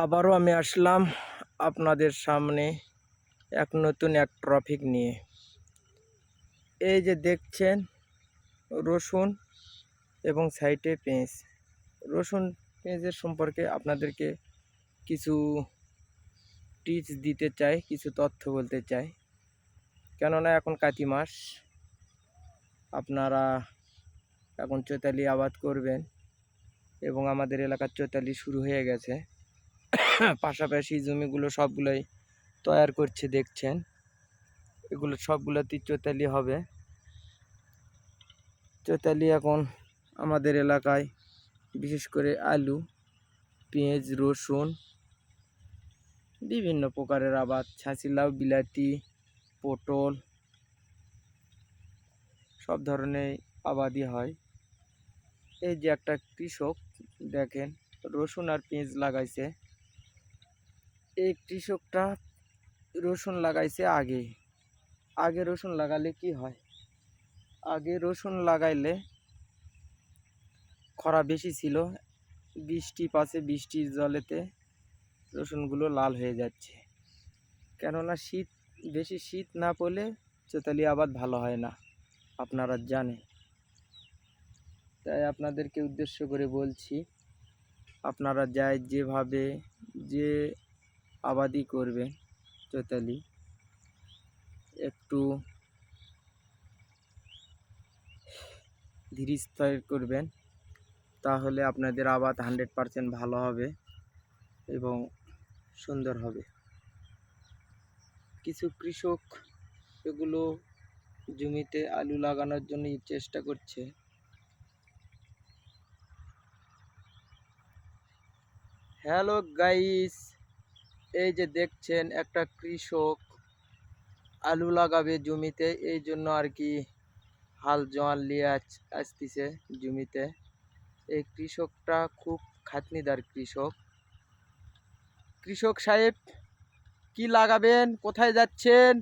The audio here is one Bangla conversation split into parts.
আবারও আমি আসলাম আপনাদের সামনে নতুন এক টপিক নিয়ে। এই যে দেখছেন রসুন এবং সাইডে পেঁয়াজ। রসুন পেঁয়াজের সম্পর্কে আপনাদেরকে কিছু টিপস দিতে চাই, কিছু তথ্য বলতে চাই। কেননা এখন কাতি মাস, আপনারা এখন চৈতালি আবাদ করবেন এবং আমাদের এলাকার চৈতালি শুরু হয়ে গেছে। পাশাপাশি জমিগুলো সবগুলোই তৈয়ার করছে, দেখছেন এগুলো সবগুলোতেই চৈতালি হবে। চৈতালি এখন আমাদের এলাকায় বিশেষ করে আলু, পেঁয়াজ, রসুন, বিভিন্ন প্রকারের আবাদ, ছাঁচি লাউ, বিলাতি, পটল, সব ধরনের আবাদই হয়। এই যে একটা কৃষক দেখেন রসুন আর পেঁয়াজ লাগাইছে। এই কৃষকটা রসুন লাগাইছে আগে রসুন লাগালে কি হয়, আগে রসুন লাগাইলে খরা বেশি ছিল, বৃষ্টি পাশে বৃষ্টির জলেতে রসুনগুলো লাল হয়ে যাচ্ছে। কেননা বেশি শীত না পড়লে চৈতালি আবাদ ভালো হয় না, আপনারা জানেন। তাই আপনাদেরকে উদ্দেশ্য করে বলছি, আপনারা যেভাবে যে আবাদি করবেন চৈতালি, একটু ধীর স্থির করবেন, তাহলে আপনাদের আবাদ 100% ভালো হবে এবং সুন্দর হবে। কিছু কৃষক এগুলো জমিতে আলু লাগানোর জন্য চেষ্টা করছে। হ্যালো গাইস, এই যে দেখছেন একটা কৃষক আলু লাগাবে জমিতে, এই জন্য আর কি হাল জোয়াল নিয়ে আসতেছে জমিতে। এই কৃষকটা খুব খাটনিদার কৃষক। কৃষক সাহেব, কি লাগাবেন, কোথায় যাচ্ছেন?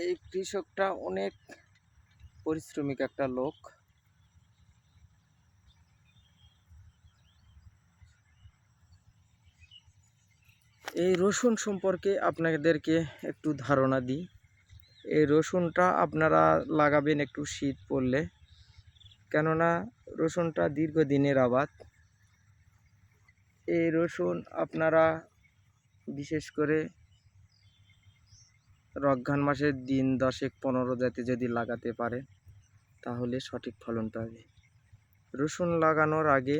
এই কৃষকটা অনেক পরিশ্রমিক একটা লোক। এই রসুন সম্পর্কে আপনাদেরকে একটু ধারণা দিই। এই রসুনটা আপনারা লাগাবেন একটু শীত পড়লে, কেননা রসুনটা দীর্ঘদিনের আবাদ। এই রসুন আপনারা বিশেষ করে রমজান মাসের দিন 10-15 যাতে যদি লাগাতে পারে তাহলে সঠিক ফলন পাবে। রসুন লাগানোর আগে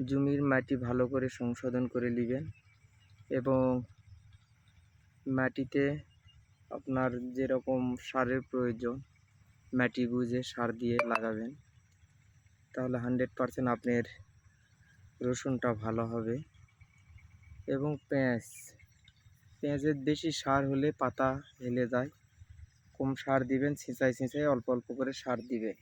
জমির মাটি ভালো করে সংশোধন করে নেবেন এবং মাটিতে আপনার যেরকম সারের প্রয়োজন মাটি বুঝে সার দিয়ে লাগাবেন, তাহলে 100% আপনার রসুনটা ভালো হবে। এবং পেঁয়াজের বেশি সার হলে পাতা হেলে যায়, কম সার দিবেন, ছিঁচাই অল্প অল্প করে সার দিবে।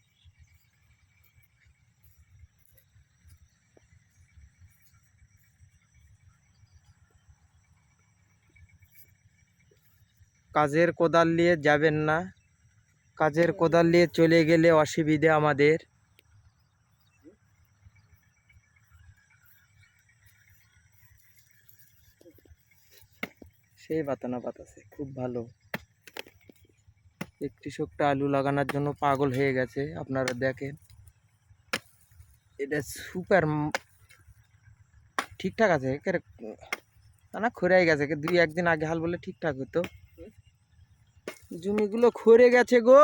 কাজের কোদাল নিয়ে যাবেন না, কাজের কোদাল নিয়ে চলে গেলে অসুবিধে আমাদের। সেই বাতানা বাতাসে খুব ভালো। এই কৃষকটা আলু লাগানোর জন্য পাগল হয়ে গেছে, আপনারা দেখেন এটা সুপার ঠিকঠাক আছে। না খড়াই গেছে, 2-1 দিন আগে হাল বলে ঠিকঠাক হতো। জমিগুলো খড়ে গেছে গো।